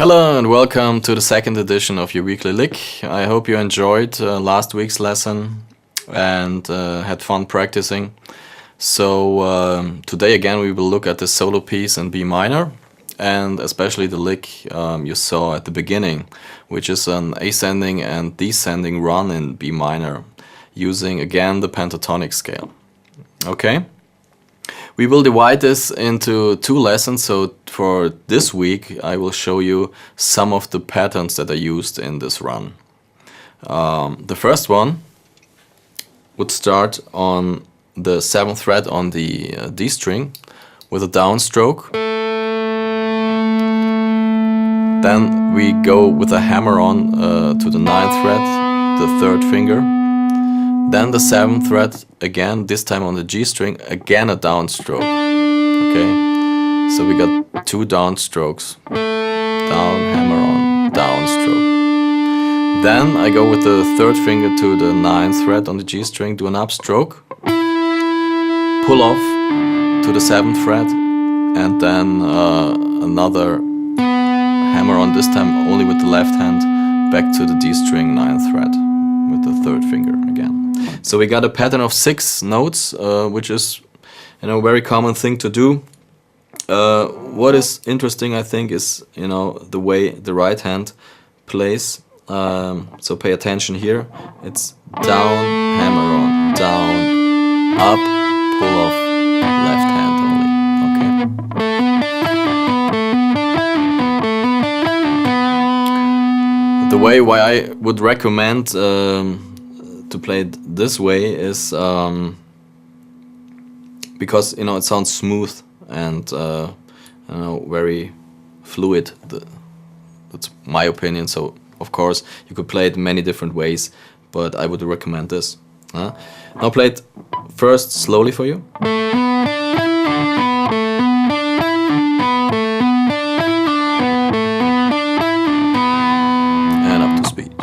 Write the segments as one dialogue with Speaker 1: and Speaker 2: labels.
Speaker 1: Hello and welcome to the second edition of your weekly lick. I hope you enjoyed last week's lesson and had fun practicing. So today again we will look at the solo piece in B minor and especially the lick you saw at the beginning, which is an ascending and descending run in B minor using again the pentatonic scale. Okay? We will divide this into two lessons, so for this week I will show you some of the patterns that are used in this run. The first one would start on the 7th fret on the D string with a downstroke. Then we go with a hammer-on to the 9th fret, the 3rd finger. Then the 7th fret again, this time on the G string, again a downstroke. Okay, so we got two downstrokes. Down, hammer on, downstroke. Then I go with the 3rd finger to the 9th fret on the G string, do an upstroke. Pull off to the 7th fret, and then another hammer on, this time only with the left hand, back to the D string 9th fret with the 3rd finger again. So we got a pattern of 6 notes, which is a very common thing to do. What is interesting, I think, is the way the right hand plays. So pay attention here. It's down, hammer on, down, up, pull off, left hand only. Okay. The way why I would recommend to play it this way is because it sounds smooth and very fluid. That's my opinion. So of course you could play it many different ways, but I would recommend this. I'll play it first slowly for you. And up to speed.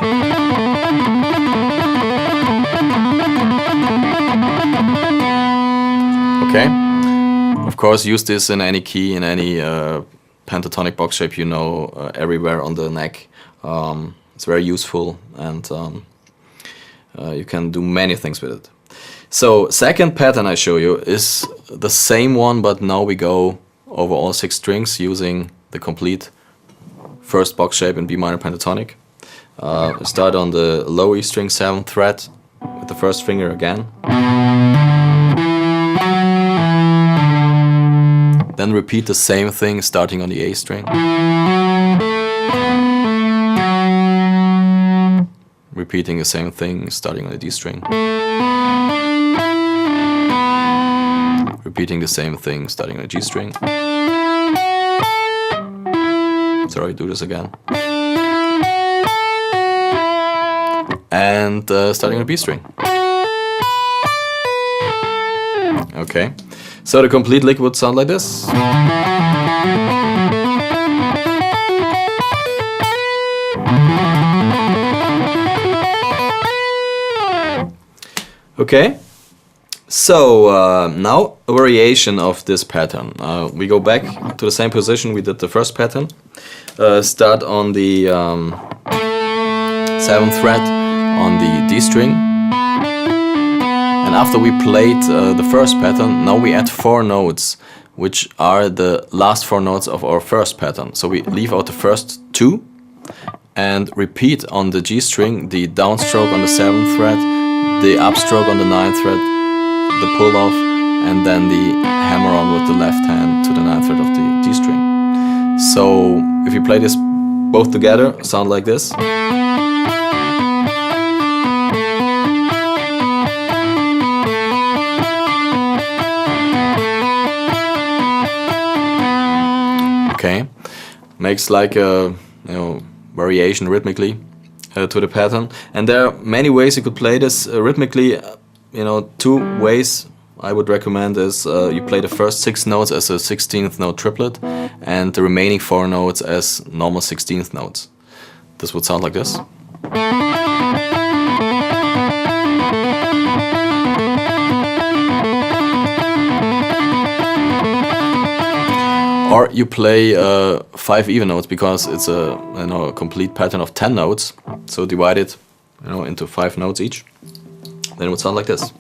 Speaker 1: Okay, of course use this in any key, in any pentatonic box shape everywhere on the neck. It's very useful and you can do many things with it. So second pattern I show you is the same one, but now we go over all 6 strings using the complete first box shape in B minor pentatonic. Start on the low E string 7th fret with the 1st finger again. Then repeat the same thing starting on the A string. Repeating the same thing starting on the D string. Repeating the same thing starting on the G string. Sorry, do this again. And starting on the B string. Okay. So the complete lick would sound like this. Okay, so now a variation of this pattern. We go back to the same position we did the first pattern. Start on the 7th fret on the D string. And after we played the first pattern, now we add 4 notes, which are the last 4 notes of our first pattern. So we leave out the first 2 and repeat on the G string the downstroke on the 7th fret, the upstroke on the 9th fret, the pull off, and then the hammer on with the left hand to the 9th fret of the D string. So if you play this both together, sound like this. Okay, makes like a variation rhythmically to the pattern, and there are many ways you could play this rhythmically. 2 ways I would recommend is you play the first 6 notes as a 16th note triplet, and the remaining 4 notes as normal 16th notes. This would sound like this. Or you play 5 even notes, because it's a a complete pattern of 10 notes. So divide it into 5 notes each. Then it would sound like this.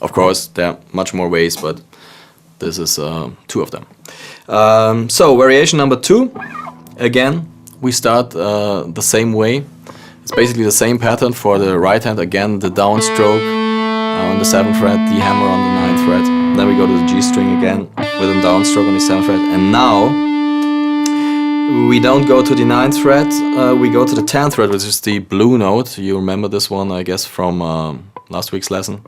Speaker 1: Of course, there are much more ways, but this is 2 of them. So variation number 2, again, we start the same way. It's basically the same pattern for the right hand. Again, the downstroke on the 7th fret, the hammer on the 9th fret. Then we go to the G string again with a downstroke on the 7th fret. And now we don't go to the 9th fret, we go to the 10th fret, which is the blue note. You remember this one, I guess, from last week's lesson.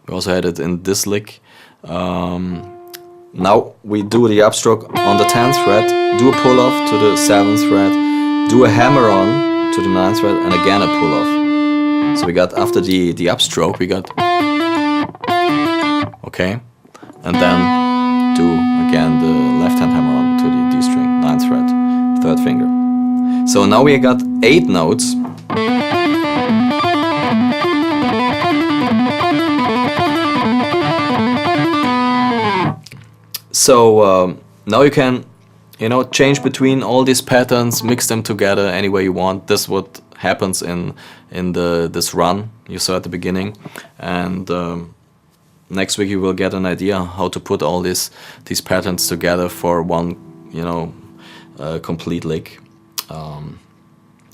Speaker 1: We also had it in this lick. Now we do the upstroke on the 10th fret, do a pull off to the 7th fret, do a hammer on to the 9th fret, and again a pull off. So we got, after the upstroke, we got, okay, and then do again the left hand hammer on to the D string, 9th fret, 3rd finger. So now we got 8 notes. So now you can, change between all these patterns, mix them together any way you want. This is what happens in this run you saw at the beginning, and next week you will get an idea how to put all these patterns together for one, complete lick.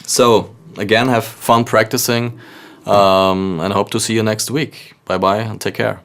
Speaker 1: So again, have fun practicing, and hope to see you next week. Bye bye and take care.